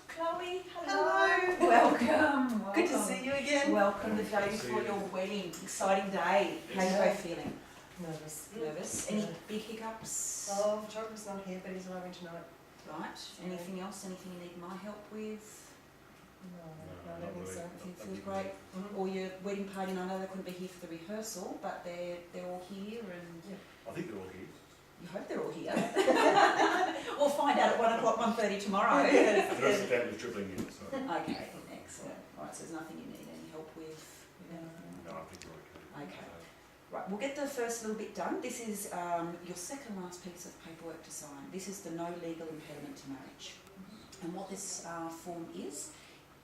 Chloe, Hello. Welcome. Good to see you again. Welcome the day before your wedding. Exciting day. How are you both feeling? Nervous. Nervous? Any big hiccups? Oh, Joker's not here, but he's arriving tonight. Right. Anything else? Anything you need my help with? No, I don't think so. Everything feels great. Or your wedding party, and I know they couldn't be here for the rehearsal, but they're all here and I think they're all here. you hope they're all here. We'll find out at 1 o'clock, 1:30 tomorrow. The rest of the family's dribbling in, so. Okay, excellent. Right, so there's nothing you need any help with? No, I think we're okay. Okay. Right, we'll get the first little bit done. This is your second last piece of paperwork to sign. This is the no legal impediment to marriage. And what this form is,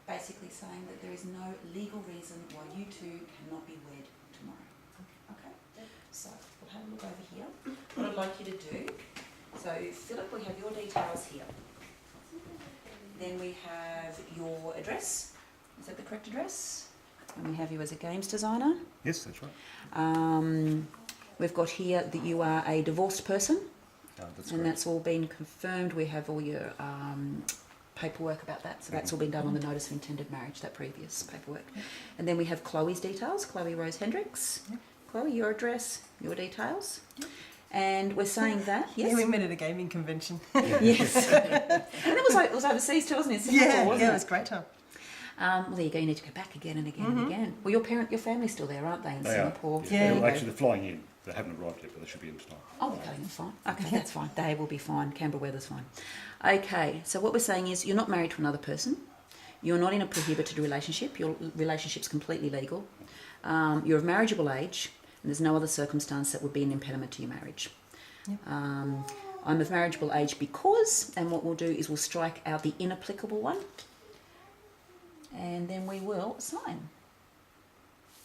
basically saying that there is no legal reason why you two cannot be wed tomorrow. Okay? So we'll have a look over here. What I'd like you to do, so Philip, we have your details here. Then we have your address. Is that the correct address? And we have you as a games designer. Yes, that's right. We've got here that you are a divorced person, That's and correct. that's all been confirmed. We have all your paperwork about that, so that's all been done on the notice of intended marriage, that previous paperwork. And then we have Chloe's details, Chloe Rose Hendricks. Chloe, your address, your details. And we're saying that, yes? Yeah, we met at a gaming convention. Yes. And it was overseas too, wasn't it? Singapore, wasn't it was a great time. Well, there you go. You need to go back again and again and again. Well, your family's still there, aren't they, in Singapore? Yeah. Well, actually, they're flying in. They haven't arrived yet, but they should be in tonight. Oh, okay, that's fine. Okay, that's fine. They will be fine. Canberra weather's fine. Okay, so what we're saying is you're not married to another person. You're not in a prohibited relationship. Your relationship's completely legal. You're of marriageable age, and there's no other circumstance that would be an impediment to your marriage. Yep. I'm of marriageable age because, and what we'll do is we'll strike out the inapplicable one, and then we will sign.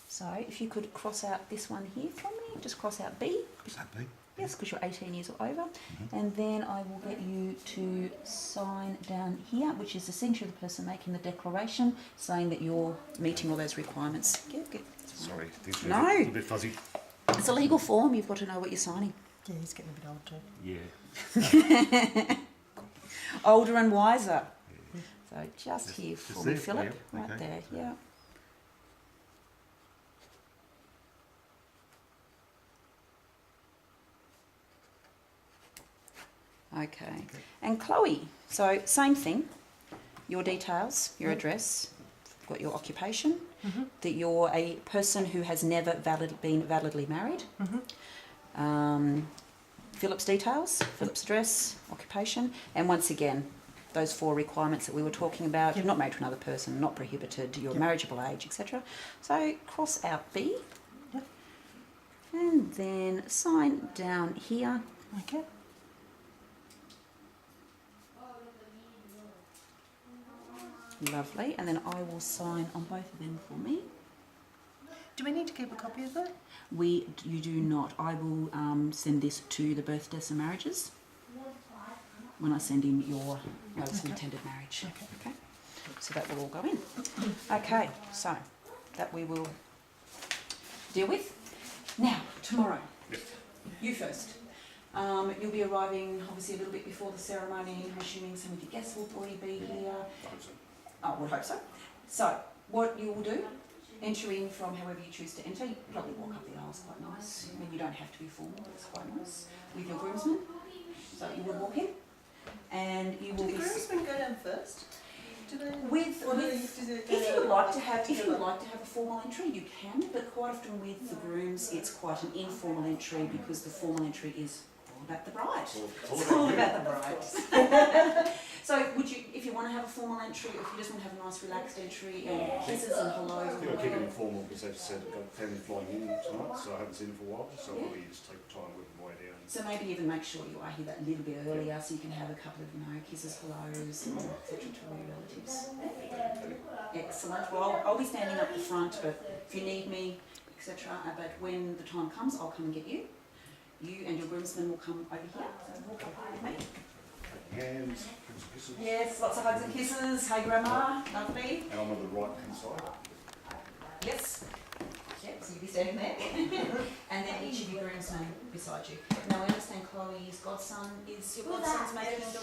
So if you could cross out this one here from me, just cross out B. Is that B? Yes, because you're 18 years or over. And then I will get you to sign down here, which is essentially the person making the declaration, saying that you're meeting all those requirements. Good. Sorry, things are No. a little bit fuzzy. It's a legal form. You've got to know what you're signing. Yeah, he's getting a bit old too. Yeah. Older and wiser. So just here Just for me, there, Philip. yeah, Right okay. there, yeah. Okay. And Chloe, so same thing. Your details, your address, got your occupation, that you're a person who has never been validly married. Philip's details, Philip's address, occupation, and once again, those 4 requirements that we were talking about. You're not married to another person, not prohibited, you're marriageable age, etc. So cross out B, and then sign down here. Okay. Lovely, and then I will sign on both of them for me. Do we need to keep a copy of that? You do not. I will send this to the birth, deaths and marriages when I send in your notice of intended marriage. Okay. So that will all go in. Okay, so that we will deal with. Now, tomorrow, Yes. you first. You'll be arriving obviously a little bit before the ceremony. I'm assuming some of your guests will already be here. I hope so. I would hope so. So, what you will do, enter in from however you choose to enter. You probably walk up the aisles quite nice. I mean, you don't have to be formal, it's quite nice. With your groomsmen. So you will walk in and you will Do the be... groomsmen go down first? Do they? If you would like to have a formal entry, you can, but quite often with the grooms, it's quite an informal entry because the formal entry is all about the bride. It's all about the bride. So would you, if you want to have a formal entry, or if you just want to have a nice relaxed entry and kisses and hellos I and think I'll keep it whatever. informal because they've said I've got family flying in tonight, so I haven't seen them for a while, so I'll probably just take time working my way down. So maybe even make sure you are here that little bit earlier so you can have a couple of, kisses, hellos, and etc. to all your relatives. Excellent. Well, I'll be standing up the front, but if you need me, etc. But when the time comes, I'll come and get you. You and your groomsmen will come over here. So walk over with me. Hands, kisses. Yes, lots of hugs and kisses. Hey, Grandma. Lovely. And I'm on the right hand side. Yes. Yep, so you'll be standing there. And then each of your groomsmen beside you. Now, I understand Chloe's godson is your godson's making the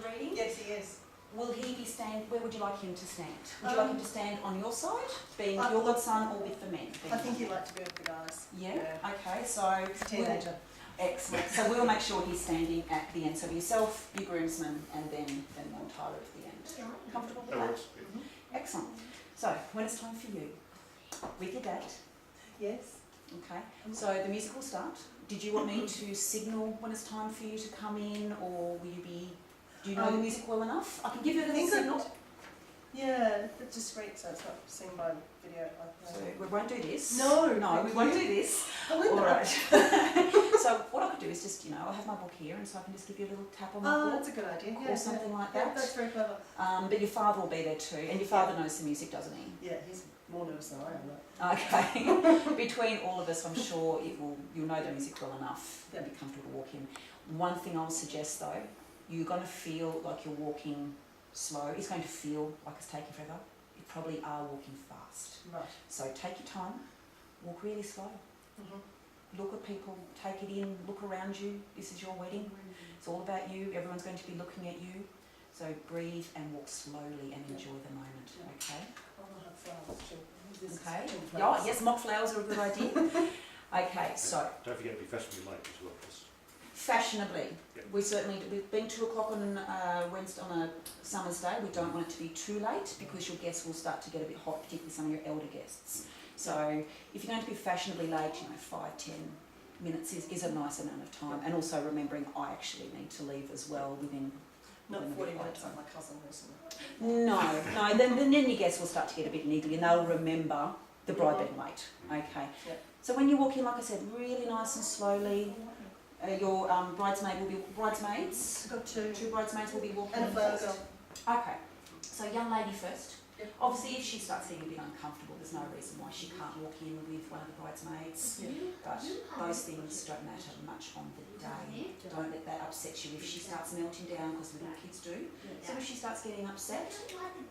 reading? Yes, he is. Will he be where would you like him to stand? Would you like him to stand on your side, being your godson, or with the men? I think he'd like to be with the guys. Yeah? Okay, so... He's a teenager. Excellent. So we'll make sure he's standing at the end. So yourself, your groomsman, and then Tyler at the end. Comfortable with That that? works. Excellent. So when it's time for you, with your dad, Yes. okay, so the music will start. Did you want me to signal when it's time for you to come in, or will you be... Do you know the music well enough? I can give you a little signal. Yeah, it's just great, so it's not seen by video. So we won't do this. No, No, we won't do this. I wouldn't. All right. So what I could do is just, I have my book here, and so I can just give you a little tap on my Oh, book that's a good idea. or something like Yeah, that. that's very clever. But your father will be there too, and your father knows the music, doesn't he? Yeah, he's more nervous than I am. Okay. Between all of us, I'm sure you'll know the music well enough. You'll be comfortable to walk in. One thing I'll suggest though, you're going to feel like you're walking slow. It's going to feel like it's taking forever. You probably are walking fast. Right. So take your time, walk really slow. Mm-hmm. Look at people, take it in, look around you. This is your wedding. It's all about you. Everyone's going to be looking at you. So breathe and walk slowly and enjoy the moment, okay? I want to have flowers too. This is Okay. pink Yeah, flowers. yes, mock flowers are a good idea. Okay, so Don't forget to be fashionably late as well. Just, fashionably, Yeah. we've been 2 o'clock on Wednesday on a summer's day. We don't want it to be too late because your guests will start to get a bit hot, particularly some of your elder guests. So if you're going to be fashionably late, 5-10 minutes is a nice amount of time. And also remembering I actually need to leave as well within Not a 40 bit minutes later. like my cousin recently. No, then your guests will start to get a bit niggly and they'll remember the bride being late. Okay. Yeah. So when you walk in, like I said, really nice and slowly. Your bridesmaids. I've got two. 2 bridesmaids will be walking And a in flower first. girl. Okay. So young lady first. Yep. Obviously, if she starts getting a bit uncomfortable, there's no reason why she can't walk in with one of the bridesmaids. Yeah. But those things don't matter much on the day. Don't let that upset you if she starts melting down, because little kids do. So if she starts getting upset,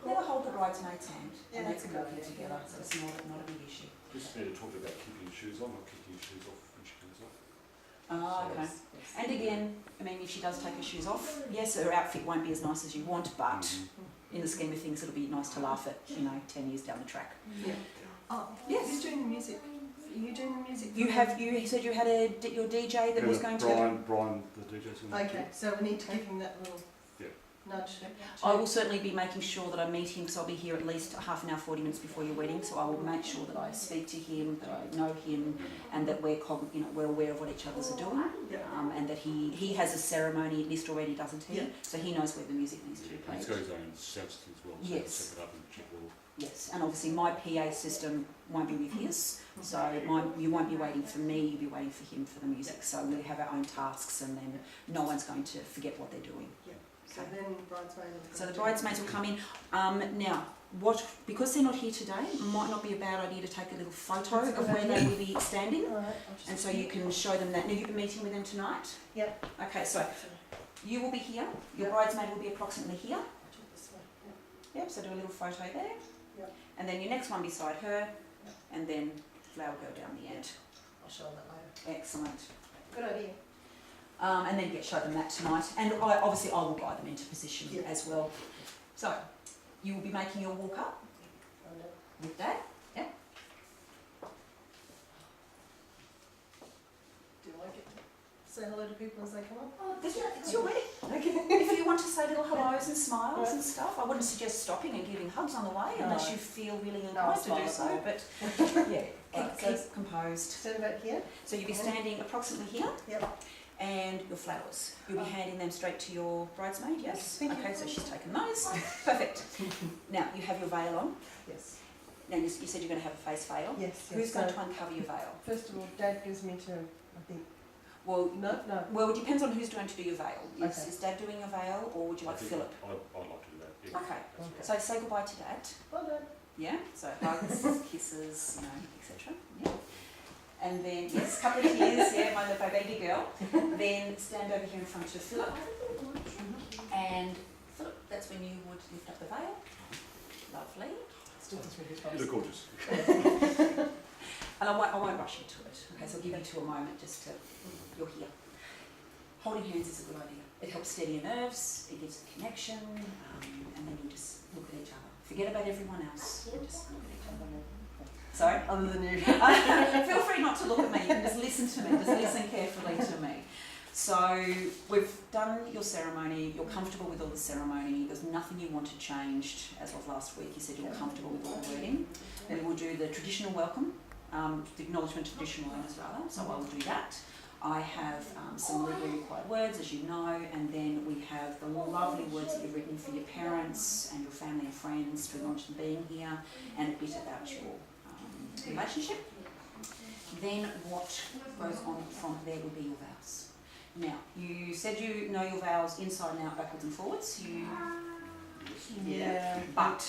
let her hold the bridesmaid's hand and Yeah, they that's can a walk good in idea. together. So it's not a big issue. just need to talk about keeping your shoes on, not kicking your shoes off when she comes off. Ah, okay. Yes, yes. And again, if she does take her shoes off, yes, her outfit won't be as nice as you want, but in the scheme of things, it'll be nice to laugh at, 10 years down the track. Yeah. Oh, Yes. who's doing the music? Are you doing the music? You said you had your DJ that was going to... Brian, the DJ's going to Okay, so we need to give him that little Yeah. nudge. I will certainly be making sure that I meet him, because I'll be here at least half an hour, 40 minutes before your wedding, so I will make sure that I speak to him, that I know him, and that we're aware of what each other's are doing, Yeah. and that he has a ceremony list already, doesn't he? Yeah. So he knows where the music needs to be He's played. got his own sound system as well, so Yes. set it up and check it all. Yes, and obviously my PA system won't be with his, so you won't be waiting for me, you'll be waiting for him for the music. So we have our own tasks, and then no one's going to forget what they're doing. So then bridesmaids. So the bridesmaids will come in. Now, because they're not here today, it might not be a bad idea to take a little photo That's a of good where idea. they will be standing, All right, I'll just. and so you can show them that. Now, you've been meeting with them tonight? Yeah. Okay, so you will be here, your Yeah. bridesmaid will be approximately here. I'll do it this way. Yeah. Yep, so do a little photo there. Yep. And then your next one beside her, Yep. and then flower girl down the end. I'll show them that later. Excellent. Good idea. And then show them that tonight. And I will guide them into position Yeah. as well. So, you will be making your walk up I know. with Dad. Yeah. Do I get to say hello to people as they come up? It's your wedding. Okay. If you want to say little hellos and smiles and stuff, I wouldn't suggest stopping and giving hugs on the way unless No. you feel really No, inclined to I'll do smile. so. But yeah, Right, keep composed. Stand back here. So you'll be standing approximately here. Yep. And your flowers. You'll be handing them straight to your bridesmaid, yes? Thank you. Okay, so she's taken those. Perfect. Now, you have your veil on. Yes. Now, you said you're going to have a face veil. Yes. Who's yes. going So, to uncover your veil? first of all, Dad gives me to, I think. Well, No. it depends on who's going to do your veil. Okay. Is Dad doing your veil, or would you I like think Philip? I'd like to do that. Yeah. Okay. Okay. So say goodbye to Dad. Well done. Yeah. So hugs, kisses, etc. Yeah. And then yes, couple of tears. Yeah, my baby girl. Then stand over here in front of Philip. And Philip, that's when you would lift up the veil. Lovely. Still thinks we're You look gorgeous. And I won't rush into it. Okay, so I'll give you two a moment just to, you're here. Holding hands is a good idea. It helps steady your nerves, it gives a connection, and just look at each other. Forget about everyone else. And just look at each other. Sorry? Other than you. Feel free not to look at me. You can just listen to me. Just listen carefully to me. So we've done your ceremony. You're comfortable with all the ceremony. There's nothing you wanted changed as of last week. You said you're comfortable with all the wording. We will do the traditional welcome, the acknowledgement of traditional owners rather. So I will do that. I have some legally required words, as you know, and then we have the lovely words that you've written for your parents and your family and friends to acknowledge them being here, and a bit about your relationship. Then what goes on from there will be your vows. Now, you said you know your vows inside and out, backwards and forwards. Yeah. But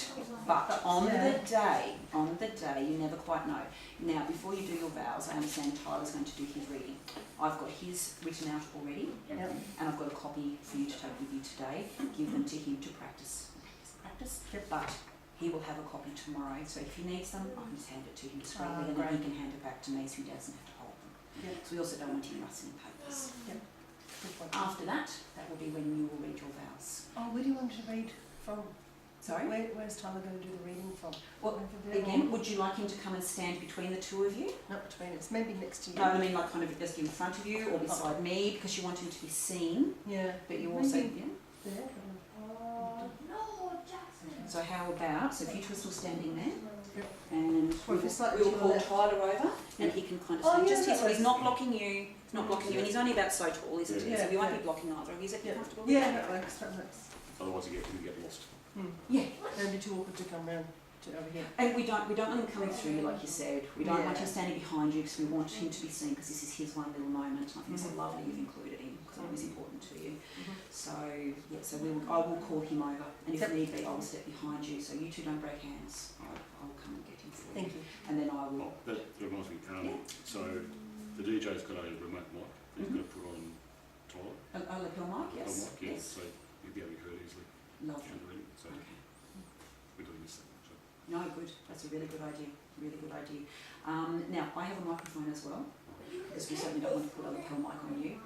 on the day, you never quite know. Now, before you do your vows, I understand Tyler's going to do his reading. I've got his written out already, Yep. and I've got a copy for you to take with you today. Give them to him to practice. Yep. But he will have a copy tomorrow, so if he needs them, I can just hand it to him straight away, and Great. then he can hand it back to me, so he doesn't have to hold them. Yep. So we also don't want him rustling papers. Yep. Good one. After that will be when you will read your vows. Oh, where do you want to read from? Sorry? Where's Tyler going to do the reading from? Well, Over there again, or- would you like him to come and stand between the two of you? Not between us, maybe next to you. No, I mean like kind of just in front of you or beside me, because you want him to be seen, Yeah. but you also, Maybe yeah. there. So how about, so if you two are still standing there, Yep. and Or if you're slightly we'll to the call left. Tyler over, and he can kind of Oh, stand yeah, just here, that so he's works. not blocking you, and he's only about so tall, isn't he? Yeah. So we won't Yeah. be blocking either of you. Is it Yeah. comfortable? with Yeah, that? that works, that works. Otherwise you get lost. Yeah. It'd be too awkward to come round to over here. And we don't want him coming through you, like you said. We don't want Yeah. him standing behind you, because we want him to be seen, because this is his one little moment. And I think it's so lovely you've included him, because it was important to you. So yeah, so I will call him over, and if Yep. need be, I will step behind you. So you two don't break hands. I'll come and get him for you, Thank you. and then I will. Oh, that reminds me, Yeah. so the DJ's got a remote mic that he's got to put on Tyler. A lapel mic, yes. Mic, yeah, Yes. so he'll be able to be heard easily Lovely. during the reading. So Okay. we're doing this thing. So. No, good. That's a really good idea. Really good idea. Now I have a microphone as well, because we certainly don't want to put a lapel mic on you.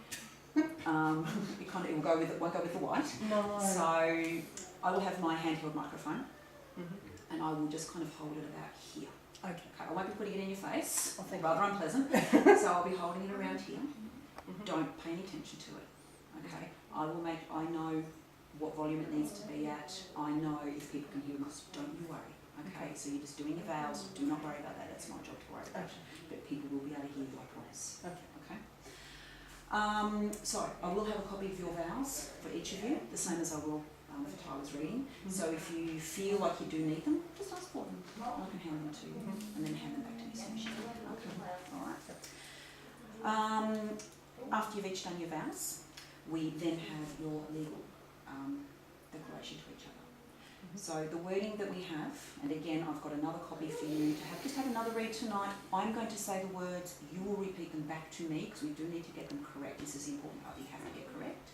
It will go with it. Won't go with the white. No. So I will have my handheld microphone, Mhm. and I will just kind of hold it about here. Okay. Okay, I won't be putting it in your face. Oh, thank Rather unpleasant. So I'll be holding it around here. Mhm. Don't pay any attention to it. Okay. I know what volume it needs to be at. I know if people can hear us. Don't you worry. Okay. So you're just doing your vows. Do not worry about that. That's my job to worry about. Okay. But people will be able to hear you, I promise. Okay. Okay. So I will have a copy of your vows for each of you, the same as I will for Tyler's reading. So if you feel like you do need them, just ask for them. I can hand them to you, and then hand them back to me as soon as you can. Okay. All right. After you've each done your vows, we then have your legal declaration to each other. So the wording that we have, and again I've got another copy for you to have, just have another read tonight. I'm going to say the words, you will repeat them back to me, because we do need to get them correct. This is the important part, you have to get correct.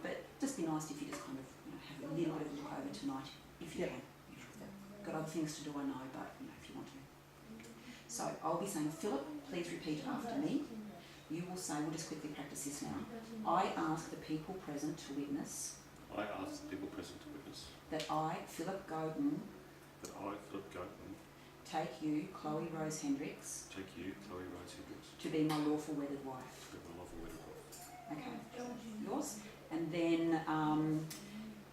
But just be nice if you just kind of have a little bit of a look over tonight, if you Yep. can. Got other things to do, I know, but if you want to. So I'll be saying, Philip, please repeat after me. You will say, we'll just quickly practice this now. I ask the people present to witness I ask the people present to witness that I, Philip Godin, that I, Philip Goatman, take you, Chloe Rose Hendricks, take you, Chloe Rose Hendricks, to be my lawful wedded wife. to be my lawful wedded wife. Okay, yours. And then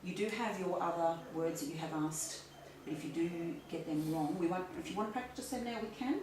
you do have your other words that you have asked, but if you do get them wrong, we won't. If you want to practice them now, we can.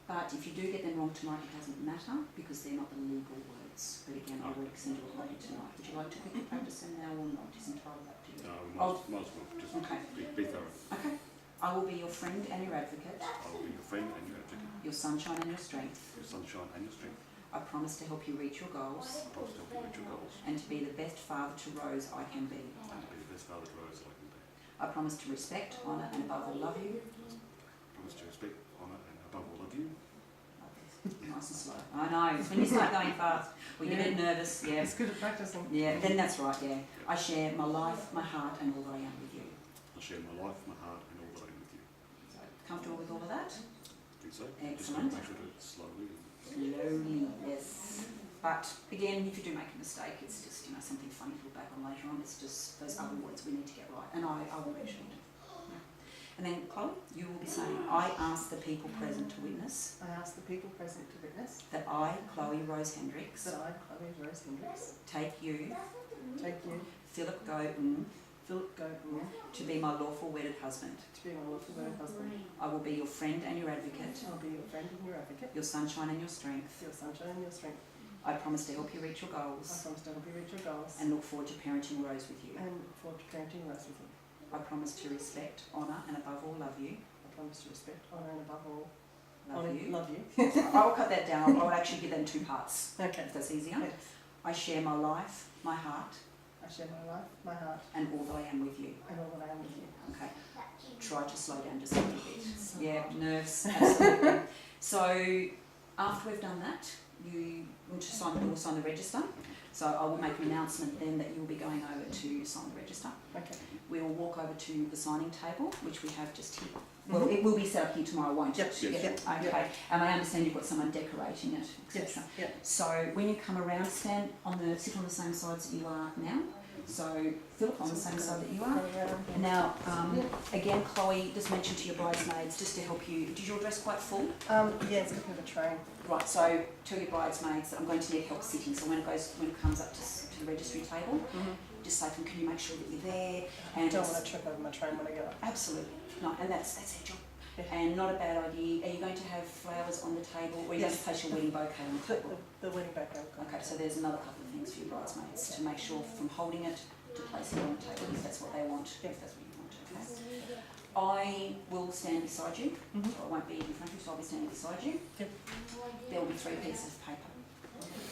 But if you do get them wrong tonight, it doesn't matter, because they're not the legal words. But again, I will send you a copy tonight. Would you like to quickly practice them now or not? It's entirely up to you. No, we Oh. might as well just Okay. be thorough. Okay. I will be your friend and your advocate, I will be your friend and your advocate, your sunshine and your strength. your sunshine and your strength. I promise to help you reach your goals I promise to help you reach your goals and to be the best father to Rose I can be. and to be the best father to Rose that I can be. I promise to respect, honour and above all love you. I promise to respect, honour and above all love you. Nice and slow. I know, it's when you start going fast, we get a bit nervous, yeah. It's good at practicing. Yeah, then that's right, yeah. I share my life, my heart and all that I am with you. I share my life, my heart and all that I am with you. So, comfortable with all of that? I think so. Excellent. Just make sure to do it slowly. Slowly, yes. But again, if you do make a mistake, it's just, something funny to look back on later on. It's just those other words we need to get right. and I will make sure. And then, Chloe, you will be saying, I ask the people present to witness I ask the people present to witness that I, Chloe Rose Hendricks, that I, Chloe Rose Hendricks, take you, take you, Philip Goten, Philip Goten, to be my lawful wedded husband. to be my lawful wedded husband. I will be your friend and your advocate, I'll be your friend and your advocate, your sunshine and your strength. your sunshine and your strength. I promise to help you reach your I goals promise to help you reach your goals and look forward to parenting Rose with you. and look forward to parenting Rose with you. I promise to respect, honour and above all love you. I promise to respect, honour and above all, Love you. love you. I'll cut that down. I'll actually give that in 2 parts, Okay. if that's easier. Yes. I share my life, my heart, I share my life, my heart, and all that I am with you. and all that I am with you. Okay. Try to slow down just a little bit. Yeah, nerves, absolutely. So after we've done that, you will sign the register. So I will make an announcement then that you will be going over to sign the register. Okay. We will walk over to the signing table, which we have just here. Well, it will be set up here tomorrow, won't it? Yep. Yes. Yep. Okay. And I understand you've got someone decorating it, etc. Yes. Yep. So when you come around, sit on the same sides that you are now. So Philip on the same side that you are. And now, again, Chloe, just mentioned to your bridesmaids, just to help you, did your dress quite full? Yeah, it's a bit of a train. Right, so tell your bridesmaids that I'm going to need help sitting. So when it comes up to the registry table, just say to them, can you make sure that you're there? And Don't want to trip over my train when I get up. absolutely, no, and that's their job. Yeah. And not a bad idea. Are you going to have flowers on the table, or are you going to place your wedding bouquet on the table? The wedding bouquet. Okay, so there's another couple of things for your bridesmaids to make sure, from holding it to placing it on the table, if that's what they want, if that's what you want, okay? I will stand beside you, so I won't be in front of you, so I'll be standing beside you. Yep. There will be 3 pieces of paper.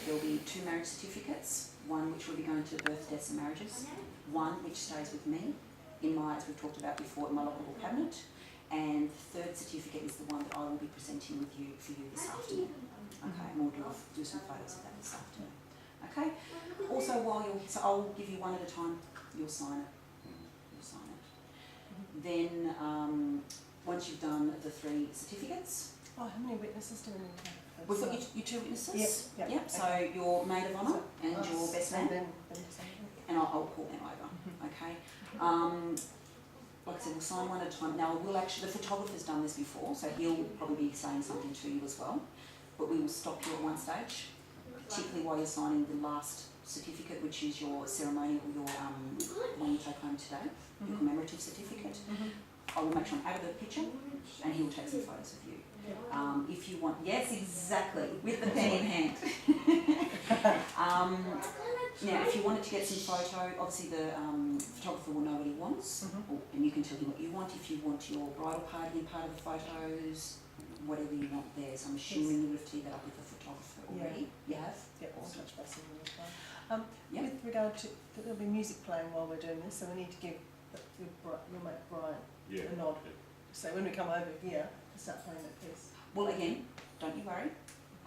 There will be 2 marriage certificates, one which will be going to birth, deaths and marriages, one which stays with me in my, as we've talked about before, in my lockable cabinet, and the 3rd certificate is the one that I will be presenting for you this afternoon. Okay, and we'll do some photos of that this afternoon. Okay. Also, so I'll give you one at a time. You'll sign it. You'll sign it. Then, once you've done the 3 certificates, Oh, how many witnesses do we need to have? we've got your 2 witnesses. Yep. Yep. So your maid of honour and your best man, Then and I'll call them over. Okay. Like I said, we'll sign one at a time. Now, we'll actually, the photographer's done this before, so he'll probably be saying something to you as well. But we will stop you at one stage, particularly while you're signing the last certificate, which is your ceremonial, your one you take home today, your commemorative certificate. I will make sure I'm out of the picture, and he will take some photos of you. If you want, yes, exactly, with the pen in hand. Now, if you wanted to get some photo, obviously the photographer will know what he wants, and you can tell him what you want. If you want your bridal party in part of the photos, whatever you want there. So I'm assuming you would have teed that up with the photographer already. You have? Yeah, we'll touch base on that as well. Yeah. With regard to, there'll be music playing while we're doing this, so we need to give your mate Brian Yeah. a nod. So when we come over here, to start playing that piece. Well, again, don't you worry.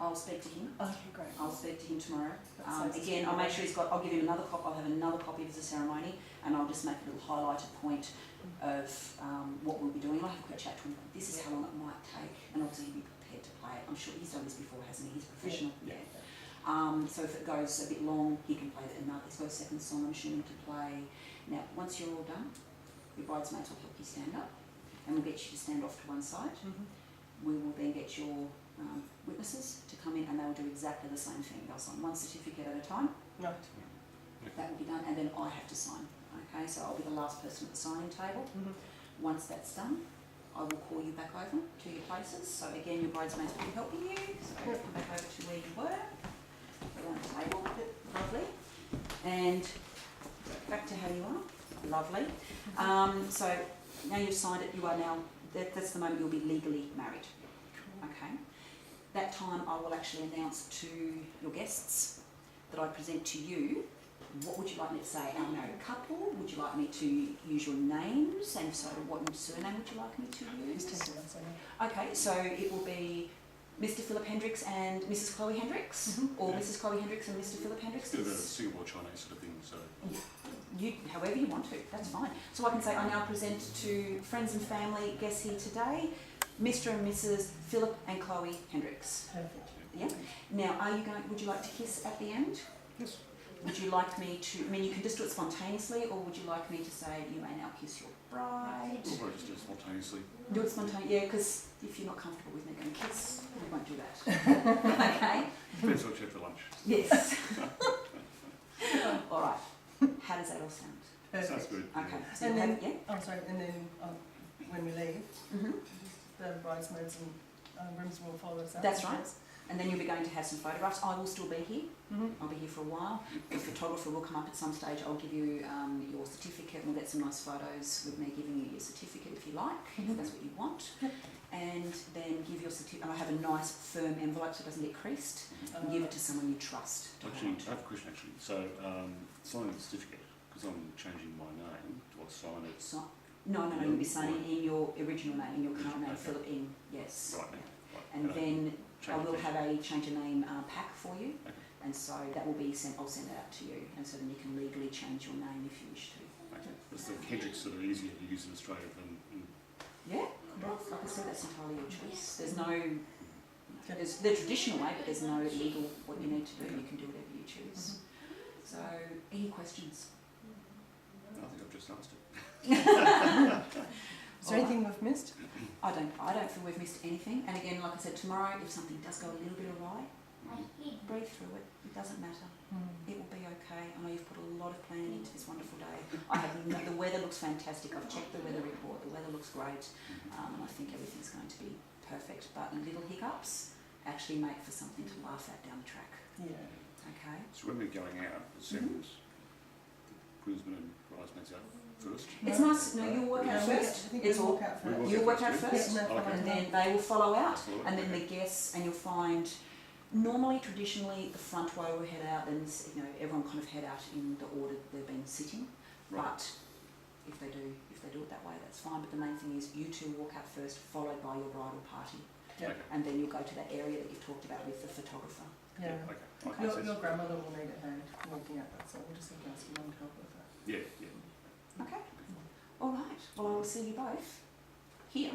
I'll speak to him. Okay, great. I'll speak to him tomorrow. That sounds Again, I'll make sure he's got. I'll give him another copy. I'll have another copy of the ceremony, and I'll just make a little highlighted point of what we'll be doing. I'll have a quick chat to him. This is how long it might take, and obviously he'll be prepared to play it. I'm sure he's done this before, hasn't he? He's a professional. Yeah. So if it goes a bit long, he can play another. He's got a 2nd song, I'm assuming, to play. Now, once you're all done, your bridesmaids will help you stand up, and we'll get you to stand off to one side. We will then get your witnesses to come in, and they'll do exactly the same thing. They'll sign one certificate at a time. Right. That will be done, and then I have to sign. Okay, so I'll be the last person at the signing table. Once that's done, I will call you back over to your places. So again, your bridesmaids will be helping you. So come back over to where you were. Go on the table. Lovely. And back to how you are. Lovely. So now you've signed it, you are now, that's the moment you'll be legally married. Okay. That time I will actually announce to your guests that I present to you, what would you like me to say? Our married couple? Would you like me to use your names? And so what surname would you like me to use? Okay, so it will be Mr. Philip Hendricks and Mrs. Chloe Hendricks, or Mrs. Chloe Hendricks and Mr. Philip Hendricks. Bit of a Singapore Chinese sort of thing, so. You, however you want to, that's fine. So I can say I now present to friends and family guests here today, Mr. and Mrs. Philip and Chloe Hendricks. Perfect. Yeah. Now, would you like to kiss at the end? Yes. would you like me to, I mean, you can just do it spontaneously, or would you like me to say, you may now kiss your bride? We'll probably just do it spontaneously. Do it spontaneously, yeah, because if you're not comfortable with me going kiss, we won't do that. Okay? Depends what you have for lunch. Yes. All right. How does that all sound? Sounds Perfect. good. Okay. Yeah. So And you then- have, yeah? Oh, sorry, and then when we leave, Mm-hmm. the bridesmaids and grooms will follow us out. That's right. And then you'll be going to have some photographs. I will still be here. Mm-hmm. I'll be here for a while. The photographer will come up at some stage. I'll give you your certificate, and we'll get some nice photos with me giving you your certificate if you like, if that's what you want. Yep. And then give your certificate. And I have a nice firm envelope so it doesn't get creased. And give it to someone you trust. To Actually, hold. I have a question actually. So, signing the certificate, because I'm changing my name, do I sign it? So, no, you'll be signing in your original name, in your current name, Okay. fill it in, yes. Right. Yeah. Right. And then I change will it. have a change of name pack for you, Okay. and so that will be sent. I'll send that out to you, and so then you can legally change your name if you wish to. Okay. Is the Kendricks sort of easier to use in Australia than in... Yeah, well, like I said, that's entirely your choice. There's no, there's the traditional way, but there's no legal what you need to do. You can do whatever you choose. So, any questions? I think I've just asked it. Is there anything we've missed? I don't feel we've missed anything. And again, like I said, tomorrow, if something does go a little bit awry, breathe through it. It doesn't matter. It will be okay. I know you've put a lot of planning into this wonderful day. The weather looks fantastic. I've checked the weather report. The weather looks great, and I think everything's going to be perfect. But little hiccups actually make for something to laugh at down the track. Yeah. Okay. So when we're going out, send the groomsmen and bridesmaids out first. It's nice. No, you'll work out Yeah, first. I think It's we all. walk out We first. walk You'll work out first, yeah? first, Yeah, no, Okay. and then they will follow out. Follow it, And then okay. the guests, and you'll find normally, traditionally, the front way will head out, and everyone kind of head out in the order they've been sitting. Right. But if they do it that way, that's fine. But the main thing is you two walk out first, followed by your bridal party, Yeah. Okay. and then you'll go to that area that you've talked about with the photographer. Yeah. Okay. Okay. Your grandmother will need a hand walking out that, so we'll just have to ask your mum to help with that. Yeah. Yeah. Okay. All right. Well, I will see you both here